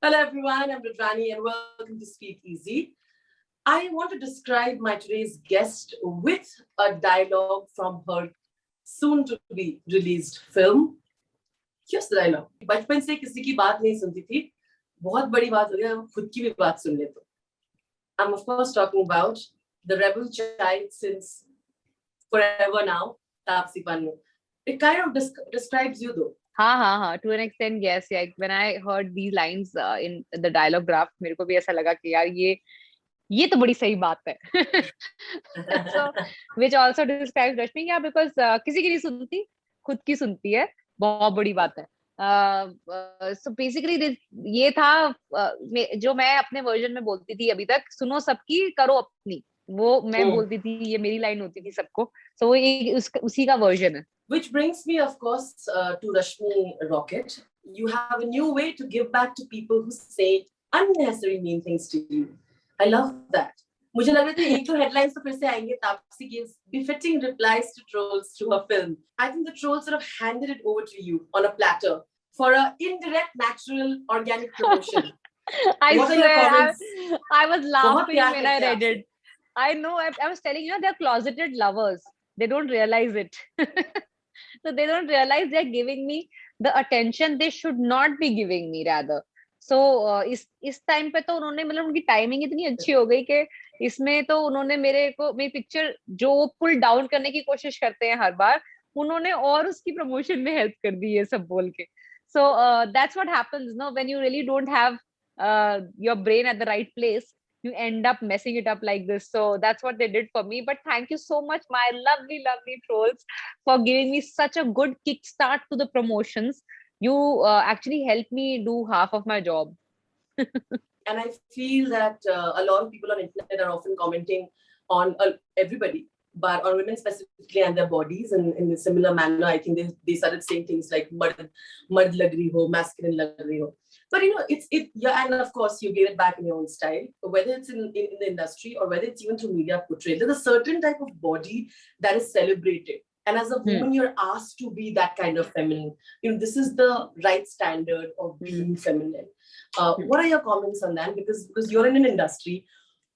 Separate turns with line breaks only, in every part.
Hello everyone, I'm Rudrani and welcome to Speak Easy. I want to describe my today's guest with a dialogue from her soon to be released film. Here's the dialogue. बचपन से किसी की बात नहीं सुनती थी, बहुत बड़ी बात हो गया, खुद की भी बात सुन ले तो. I'm of course talking about the rebel child since forever now, Taapsee Pannu. It kind of describes you though.
हाँ. To an extent, yes. Like when I heard these lines in the dialogue draft, मेरे को भी ऐसा लगा कि यार ये तो बड़ी सही बात है. So, which also describes Rashmi, yeah, because किसी की नहीं सुनती, खुद की सुनती है, बहुत बड़ी बात है. So basically ये था जो मैं अपने वर्जन में बोलती थी अभी तक, सुनो सबकी करो अपनी, वो मैं बोलती थी, ये मेरी लाइन होती थी सबको. So वो उसी का वर्जन है.
Which brings me, of course, to Rashmi Rocket. You have a new way to give back to people who say unnecessary mean things to you. I love that. मुझे लग रहा था एक दो headlines तो फिर से आएंगे. Taapsee gives befitting replies to trolls through her film. I think the trolls sort of handed it over to you on a platter for an indirect, natural, organic promotion.
I swear, I was laughing when I read it. I know. I was telling you, they're closeted lovers. They don't realize it. So they don't realize they're giving me the attention they should not be giving me rather. So इस time पे तो उन्होंने मतलब उनकी timing इतनी अच्छी हो गई कि इसमें तो उन्होंने मेरी पिक्चर जो पुल डाउन करने की कोशिश करते हैं हर बार, उन्होंने और उसकी प्रमोशन में हेल्प कर दी है सब बोल के. So that's what happens, no, when you really don't have your brain at the right place, you end up messing it up like this. So that's what they did for me. But thank you so much, my lovely, lovely trolls, for giving me such a good kickstart to the promotions. You actually helped me do half of my job.
And I feel that a lot of people on internet are often commenting on everybody, but on women specifically and their bodies. And in a similar manner, I think they started saying things like "mard lag rahi ho," masculine lag rahi ho. But yeah, and of course you get it back in your own style, whether it's in the industry or whether it's even through media portrayal. There's a certain type of body that is celebrated. And as a woman, you're asked to be that kind of feminine. This is the right standard of being feminine. What are your comments on that? Because you're in an industry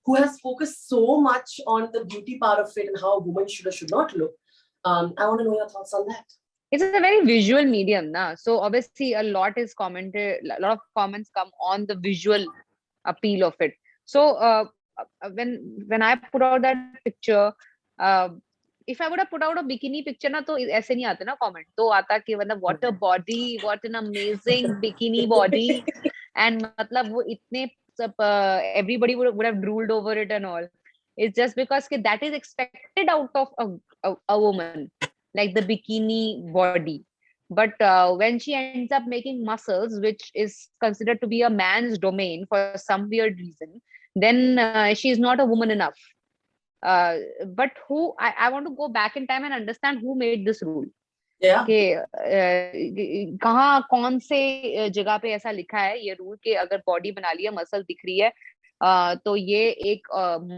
who has focused so much on the beauty part of it and how a woman should or should not look. I want to know your thoughts on that.
It's a very visual medium, na? So obviously a lot is commented, a lot of comments come on the visual appeal of it. So when I put out that picture, if I would have put out a bikini picture ना तो ऐसे नहीं आते ना comment, तो आता कि मतलब what a body, what an amazing bikini body, and मतलब वो इतने everybody would have drooled over it and all. It's just because that is expected out of a woman, like the bikini body. But when she ends up making muscles, which is considered to be a man's domain for some weird reason, then she is not a woman enough. But I want to go back in time and understand who made this rule. कि कहाँ कौन से जगह पे ऐसा लिखा है ये रूल कि अगर बॉडी बना लिया, मसल दिख रही है, तो ये एक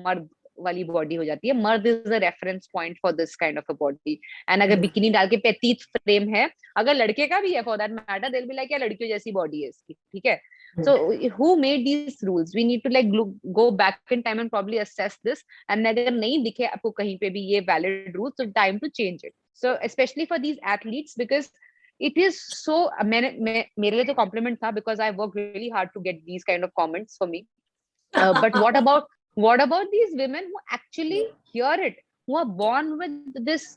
मर्द वाली बॉडी हो जाती है. मर्द is a reference point for this kind of a body. And अगर बिकिनी डाल के पेटीट फ्रेम है, अगर लड़के का भी है for that matter, they will be like या लड़कियों जैसी बॉडी है इसकी, ठीक है. So who made these rules? We need to like go back in time and probably assess this. And अगर नहीं दिखे आपको कहीं पे भी ये valid rules, so time to change it. So especially for these athletes, because it is so मेरे लिए तो compliment था, because I worked really hard to get these kind of comments for me. But what about these women who actually hear it, who are born with this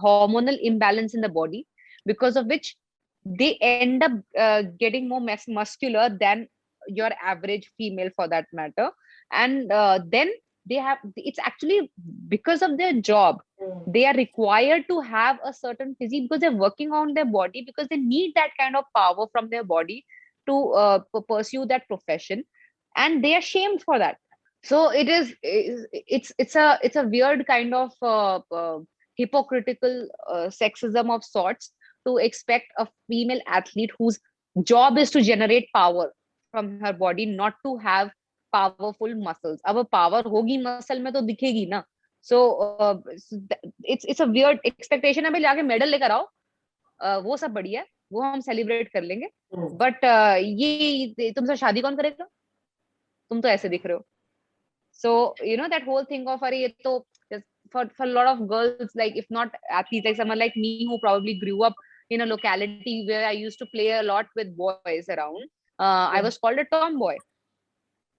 hormonal imbalance in the body, because of which they end up getting more muscular than your average female for that matter. And then it's actually because of their job, they are required to have a certain physique because they're working on their body, because they need that kind of power from their body to pursue that profession, and they are shamed for that. So it's a weird kind of hypocritical sexism of sorts to expect a female athlete whose job is to generate power from her body not to have powerful muscles. अब power होगी muscle में तो दिखेगी ना. So it's a weird expectation. अभी जाके medal लेकर आओ, वो सब बढ़िया, वो हम सेलिब्रेट कर लेंगे,
Hmm.
बट ये तुमसे शादी कौन करेगा, तुम तो ऐसे दिख रहे हो. So that whole thing of अरे ये तो for a lot of girls, like if not athletes, like someone like me who probably grew up in a locality where I used to play a lot with boys around, I was called a tomboy,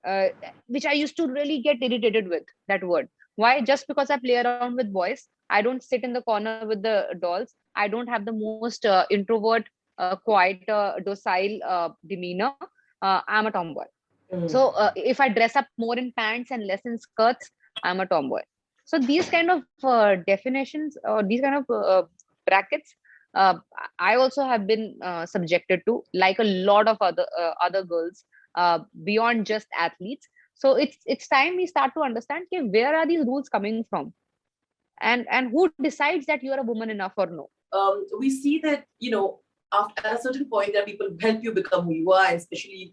uh, which I used to really get irritated with that word. Why? Just because I play around with boys, I don't sit in the corner with the dolls. I don't have the most introvert, quiet, docile demeanor. I'm a tomboy.
Hmm.
So if I dress up more in pants and less in skirts, I'm a tomboy. So these kind of definitions or these kind of brackets, uh, I also have been subjected to, like a lot of other girls, beyond just athletes. So it's time we start to understand, okay, where are these rules coming from, and who decides that you're a woman enough or no.
We see that, after at a certain point, there are people who help you become who you are, and especially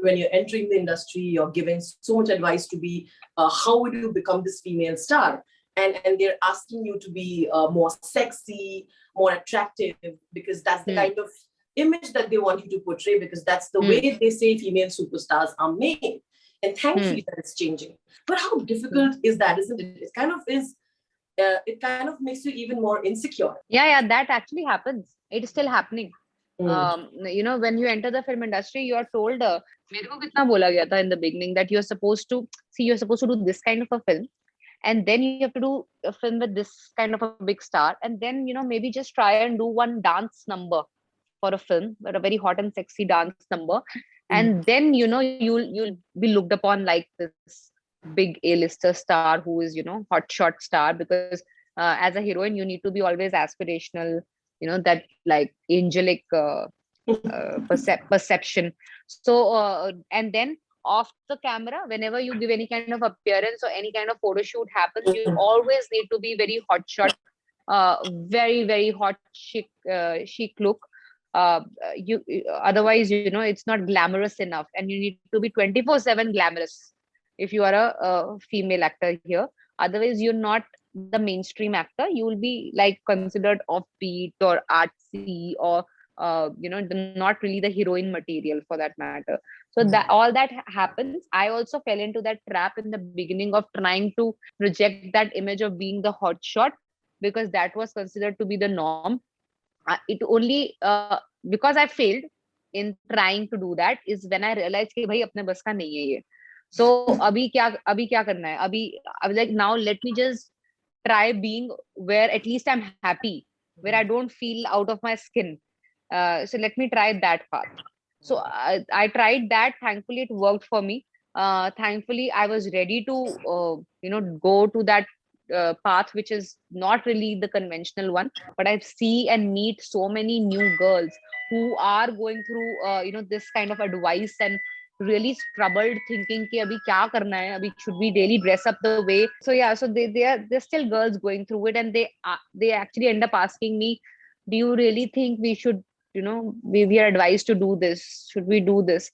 when you're entering the industry, you're given so much advice to be, how would you become this female star? And they're asking you to be more sexy, more attractive, because that's the kind of image that they want you to portray, because that's the way they say female superstars are made. And thankfully that is changing. But how difficult is that, isn't it? It kind of makes you even more insecure.
Yeah, that actually happens. It is still happening. When you enter the film industry, you are told, मेरे को कितना बोला गया था in the beginning, that you're supposed to do this kind of a film, and then you have to do a film with this kind of a big star, and then maybe just try and do one dance number for a film, but a very hot and sexy dance number, and then you'll be looked upon like this big A-lister star who is hot shot star, because as a heroine you need to be always aspirational, that like angelic perception. So and then off the camera, whenever you give any kind of appearance or any kind of photo shoot happens, you always need to be very hot shot, very very hot chic look. You Otherwise it's not glamorous enough, and you need to be 24/7 glamorous if you are a female actor here. Otherwise you're not the mainstream actor. You will be like considered offbeat or artsy, or not really the heroine material for that matter. So that all that happens. I also fell into that trap in the beginning of trying to project that image of being the hot shot, because that was considered to be the norm. It only because I failed in trying to do that is when I realized कि भाई अपने बस का नहीं है ये. So अभी क्या करना है? I was like, now let me just try being where at least I'm happy, where I don't feel out of my skin. So let me try that path. So I tried that. Thankfully, it worked for me. Thankfully, I was ready to go to that path, which is not really the conventional one. But I see and meet so many new girls who are going through this kind of advice and really troubled, thinking कि अभी क्या करना है, अभी should we daily dress up the way. So yeah, so they're still girls going through it, and they actually end up asking me, do you really think we should, we are advised to do this, should we do this?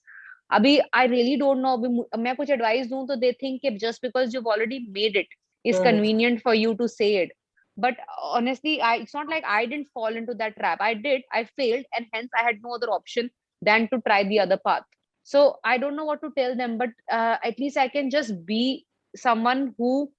अभी I really don't know. अभी मैं कुछ advice दूं तो they think कि just because you've already made it is convenient for you to say it. But honestly, it's not like I didn't fall into that trap. I failed, and hence I had no other option than to try the other path. So I don't know what to tell them, but at least I can just be someone who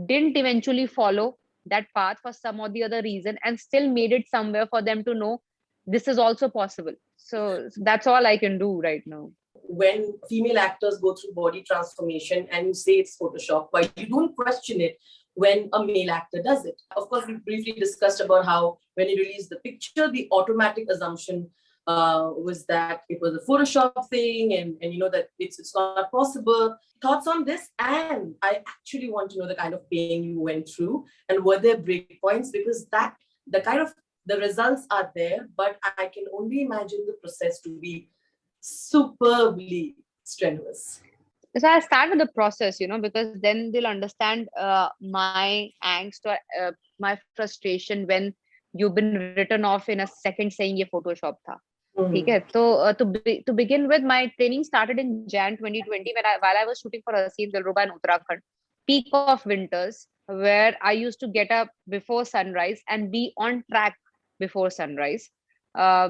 didn't eventually follow that path for some or the other reason, and still made it somewhere for them to know this is also possible. So that's all I can do right now.
When female actors go through body transformation and you say it's Photoshop, but you don't question it when a male actor does it. Of course, we briefly discussed about how when you release the picture, the automatic assumption was that it was a Photoshop thing, and that it's not possible. Thoughts on this? And I actually want to know the kind of pain you went through, and were there breakpoints? Because the results are there, but I can only imagine the process to be superbly strenuous.
So I start with the process, because then they'll understand my angst or my frustration when you've been written off in a second saying ये Photoshop था. ठीक है. So to begin with, my training started in Jan 2020 while I was shooting for Haseeb Dilruba in Uttarakhand, peak of winters, where I used to get up before sunrise and be on track before sunrise.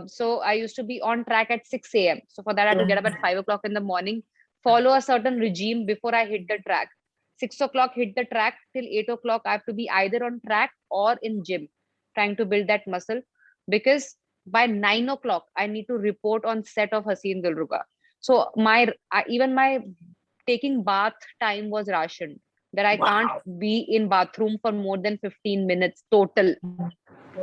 So I used to be on track at 6 a.m. So for that, I had to get up at 5 o'clock in the morning, follow a certain regime before I hit the track. 6 o'clock, hit the track till 8 o'clock. I have to be either on track or in gym, trying to build that muscle. Because by 9 o'clock, I need to report on set of Haseen Dilruba. So even my taking bath time was rationed. That I can't be in bathroom for more than 15 minutes total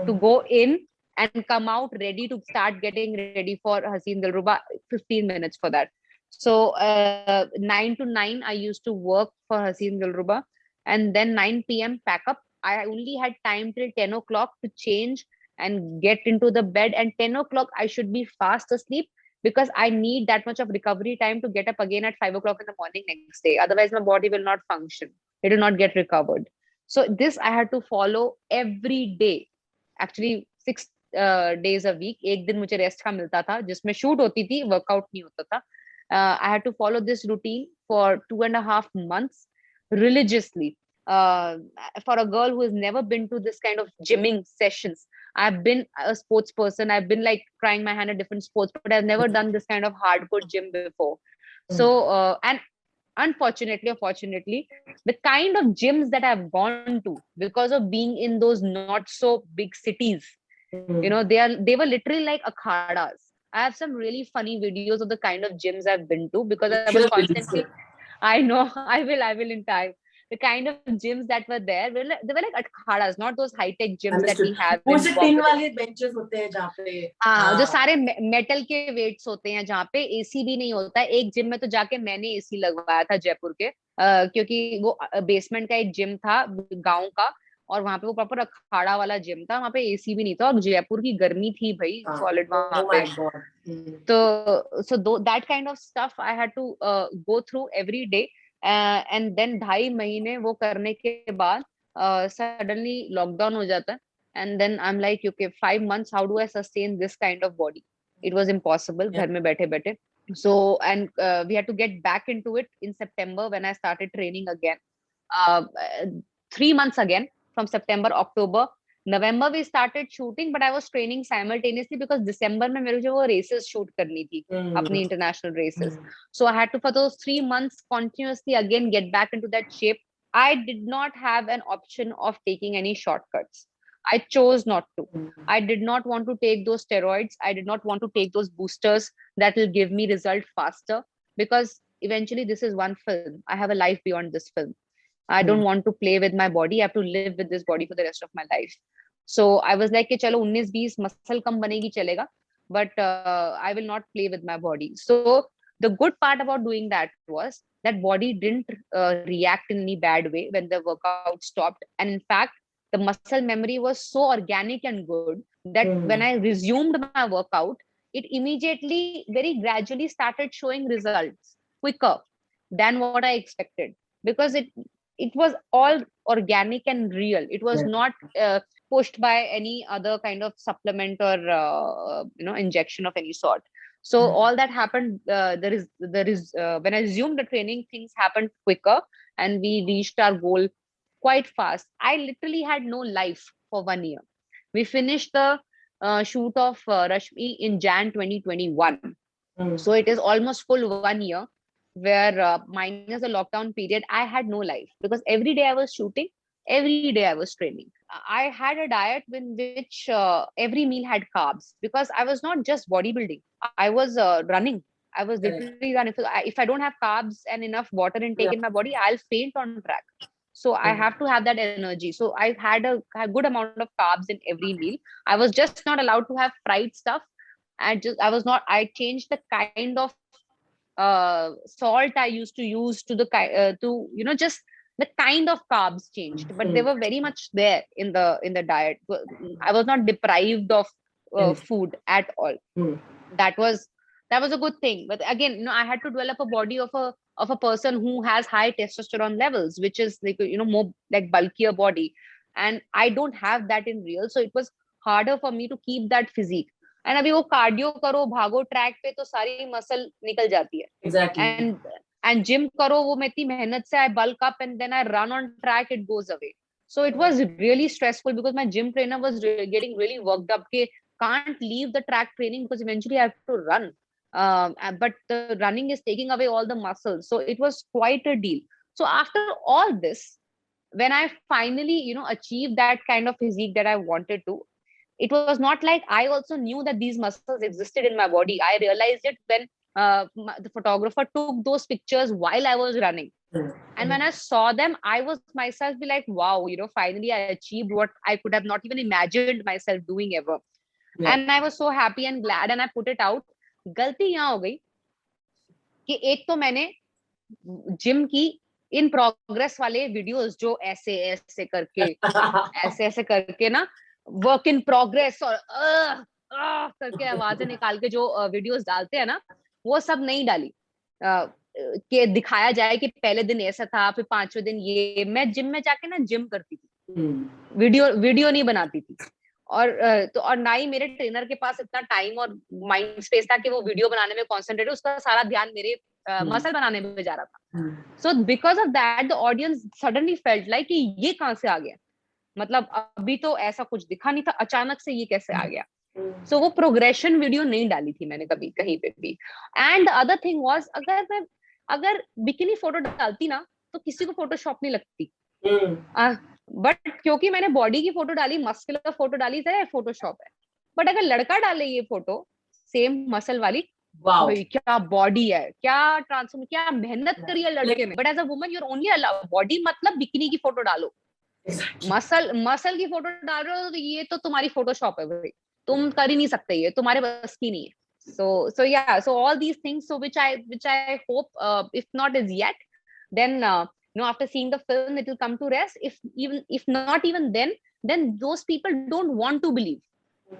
to go in and come out ready to start getting ready for Haseen Dilruba, 15 minutes for that. So 9 to 9, I used to work for Haseen Dilruba, and then 9 p.m. pack up. I only had time till 10 o'clock to change and get into the bed, and 10 o'clock I should be fast asleep because I need that much of recovery time to get up again at 5 o'clock in the morning next day. Otherwise, my body will not function. It will not get recovered. So this I had to follow every day. Actually 6 days a week. एक दिन मुझे rest का मिलता था जिसमें shoot होती थी, workout नहीं होता था. I had to follow this routine for 2.5 months religiously. For a girl who has never been to this kind of gymming sessions, I've been a sports person. I've been like trying my hand at different sports, but I've never done this kind of hardcore gym before. So, and unfortunately or fortunately, the kind of gyms that I've gone to because of being in those not so big cities, they were literally like akhadas. I have some really funny videos of the kind of gyms I've been to because I was constantly, I know, I will in time. The kind of gyms that were there, they were like akhadas, not those high-tech gyms that we have.
वो tin वाले benches होते हैं जहाँ पे
जो सारे metal के weights होते हैं, जहाँ पे एसी भी नहीं होता है. एक जिम में तो जाके मैंने एसी लगवाया था जयपुर के, क्योंकि वो बेसमेंट का एक जिम था गांव का, और वहां पे वो प्रॉपर अखाड़ा वाला जिम था. वहां पे एसी भी नहीं था और जयपुर की गर्मी थी भाई सॉलिड वहां पे. तो so that kind of stuff I had to go through every day. And then 2.5 महीने वो करने के बाद सडनली लॉकडाउन हो जाता है. And then I'm like, okay, 5 months, how do I sustain this kind of body? It was impossible. Ghar mein baithe baithe. So, and we had to get back into it in September when I started training again. 3 months again, from September, October, November we started shooting, but I was training simultaneously because December mein mere ko races shoot karni thi, apni international races. So I had to, for those 3 months, continuously again get back into that shape. I did not have an option of taking any shortcuts. I chose not to. I did not want to take those steroids. I did not want to take those boosters that will give me result faster, because eventually this is one film. I have a life beyond this film. I don't want to play with my body. I have to live with this body for the rest of my life. So I was like, chalo 19-20 muscle kam banegi chalega, but I will not play with my body. So the good part about doing that was that body didn't react in any bad way when the workout stopped. And in fact, the muscle memory was so organic and good that when I resumed my workout, it immediately, very gradually started showing results quicker than what I expected, because it was all organic and real. It was not pushed by any other kind of supplement or injection of any sort. So all that happened. There is when I resumed the training, things happened quicker and we reached our goal quite fast. I literally had no life for 1 year. We finished the shoot of Rashmi in Jan 2021. So it is almost full 1 year where minus the lockdown period, I had no life, because every day I was shooting, every day I was training. I had a diet in which every meal had carbs, because I was not just bodybuilding. I was running. I was literally running. So if I don't have carbs and enough water intake in my body, I'll faint on track. So I have to have that energy. So I had a good amount of carbs in every meal. I was just not allowed to have fried stuff. I changed the kind of salt I used to use to just the kind of carbs changed, but they were very much there in the diet. I was not deprived of food at all. That was a good thing. But again, I had to develop a body of a person who has high testosterone levels, which is like more like bulkier body, and I don't have that in real. So it was harder for me to keep that physique. And अभी वो cardio करो, भागो track पे, तो सारी muscle निकल जाती है.
Exactly.
And gym करो, वो मैं इतनी मेहनत से I bulk up and then I run on track, it goes away. So it was really stressful because my gym trainer was getting really worked up कि can't leave the track training because eventually I have to run. But the running is taking away all the muscles. So it was quite a deal. So after all this, when I finally, achieved that kind of physique that I wanted to, it was not like I also knew that these muscles existed in my body. I realized it when the photographer took those pictures while I was running. And when I saw them, I was myself be like, wow, finally I achieved what I could have not even imagined myself doing ever.
Yeah.
And I was so happy and glad and I put it out. गलती यहाँ हो गई कि एक तो मैंने gym की in progress वाले वीडियोस जो ऐसे ऐसे करके ऐसे करके ना वर्क इन प्रोग्रेस और करके आवाजें निकाल के जो वीडियोस डालते हैं ना, वो सब नहीं डाली। कि दिखाया जाए कि पहले दिन ऐसा था, फिर 5वें दिन ये। मैं जिम में जाके ना जिम करती थी, वीडियो नहीं बनाती थी। और ना ही मेरे ट्रेनर के पास इतना टाइम और माइंड स्पेस था कि वो वीडियो बनाने में कॉन्सेंट्रेट, उसका सारा ध्यान मेरे मसल बनाने में जा रहा था। So because of that the audience suddenly felt like कि ये कहाँ से आ गया, मतलब अभी तो ऐसा कुछ दिखा नहीं था, अचानक से ये कैसे आ गया। सो वो प्रोग्रेशन वीडियो नहीं डाली थी मैंने कभी कहीं पे भी। एंड अदर थिंग वाज, अगर बिकिनी फोटो डालती ना तो किसी को फोटोशॉप नहीं लगती। बट क्योंकि मैंने बॉडी की फोटो डाली, मस्कुलर फोटो डाली, तो फोटोशॉप है। बट अगर लड़का डाले ये फोटो सेम मसल वाली, भाई क्या बॉडी है, क्या ट्रांसफॉर्म, क्या मेहनत करी है लड़के ने। But as a woman your only body, मतलब बिकिनी की फोटो डालो, मसल की फोटो डाल रहे हो तो ये तो तुम्हारी फोटोशॉप है भाई, तुम कर ही नहीं सकते, ये तुम्हारे बस की नहीं है। So yeah, so all these things, so which I hope, if not is yet, then after seeing the film it will come to rest. If not even then those people don't want to believe,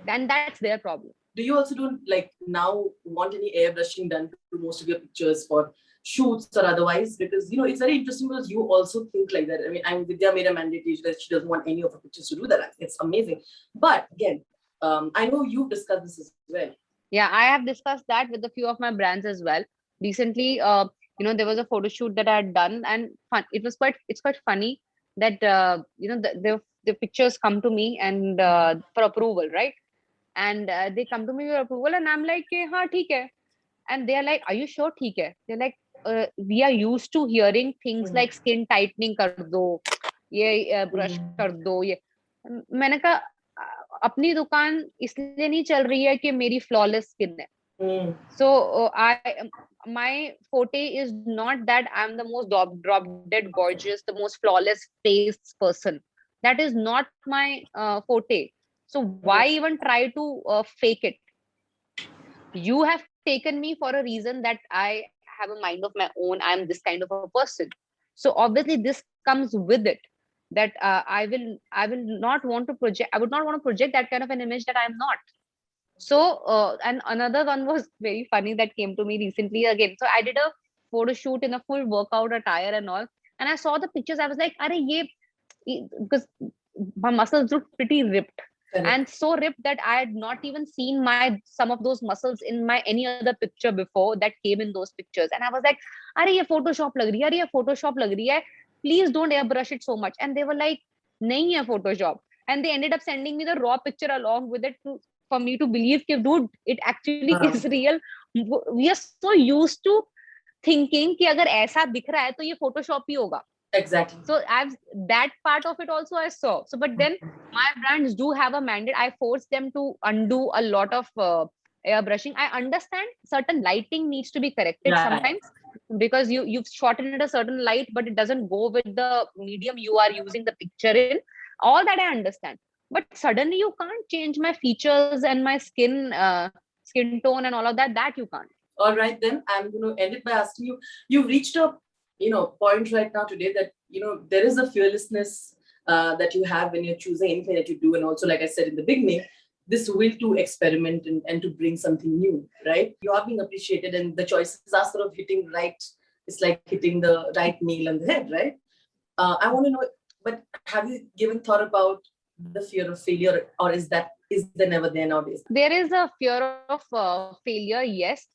then that's their problem.
Do you also don't like now want any airbrushing done to most of your pictures for shoots or otherwise? Because it's very interesting because you also think like that. I mean, Vidya made a mandate that she doesn't want any of her pictures to do that. It's amazing. But again, I know you've discussed this as well.
Yeah, I have discussed that with a few of my brands as well. Recently, there was a photo shoot that I had done, and it's quite funny that the pictures come to me and for approval, right? And they come to me for approval, and I'm like, हाँ ठीक है. And they are like, are you sure ठीक है? They're like, we are used to hearing things like skin tightening कर दो, ये brush कर दो, ये। मैंने कहा अपनी दुकान इसलिए नहीं चल रही है कि मेरी flawless skin है. So my forte is not that I'm the most drop dead gorgeous, the most flawless face person. That is not my forte. So why even try to fake it? You have taken me for a reason that I have a mind of my own. I'm this kind of a person. So obviously this comes with it, that I will not want to project. I would not want to project that kind of an image that I'm not. So and another one was very funny that came to me recently again. So I did a photo shoot in a full workout attire and all, and I saw the pictures. I was like, "Arey ye," because my muscles look pretty ripped. And so ripped that I had not even seen some of those muscles in my any other picture before that came in those pictures. And I was like, "Arey ye Photoshop lag rahi hai, ye Photoshop lag rahi hai. Please don't airbrush it so much." And they were like, "Nahi hai Photoshop." And they ended up sending me the raw picture along with it for me to believe that, dude, it actually is real. We are so used to thinking कि अगर ऐसा दिख रहा है तो ये Photoshop ही होगा.
Exactly.
So that part of it also I saw. So, but then my brands do have a mandate. I force them to undo a lot of airbrushing. I understand certain lighting needs to be corrected sometimes because you've shot it at a certain light, but it doesn't go with the medium you are using the picture in. All that I understand. But suddenly you can't change my features and my skin tone and all of that. That you can't.
All right, then I'm going to end it by asking you. You've reached a point right now today that there is a fearlessness that you have when you're choosing anything that you do, and also, like I said in the beginning, this will to experiment and to bring something new, right? You are being appreciated, and the choices are sort of hitting right. It's like hitting the right nail on the head, right? I want to know, but have you given thought about the fear of failure, or is there never there nowadays?
There is a fear of failure, yes.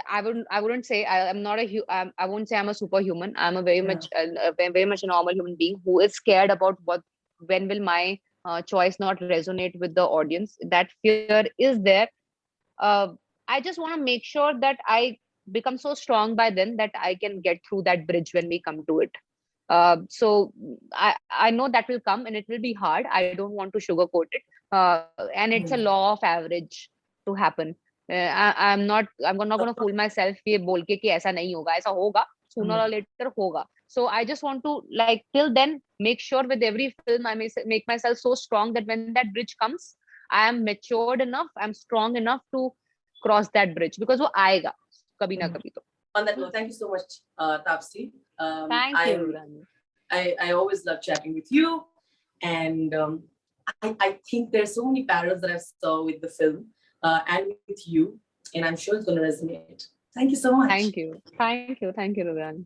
I wouldn't say I'm not I won't say I'm a superhuman. I'm a very much a normal human being who is scared about when will my choice not resonate with the audience. That fear is there. I just want to make sure that I become so strong by then that I can get through that bridge when we come to it. So I know that will come and it will be hard. I don't want to sugarcoat it. And it's a law of average to happen. I'm not going to fool myself ये बोल के कि ऐसा नहीं होगा, ऐसा होगा, sooner or later होगा. So I just want to, like, till then make sure with every film I make myself so strong that when that bridge comes, I am matured enough, I'm strong enough to cross that bridge, because वो आएगा कभी ना कभी तो.
On that note, thank you so much, Tapsi.
Thank you, Rani.
I always love chatting with you, and I think there's so many parallels that I saw with the film and with you, and I'm sure it's going to resonate. Thank you so much.
Thank you, Rani.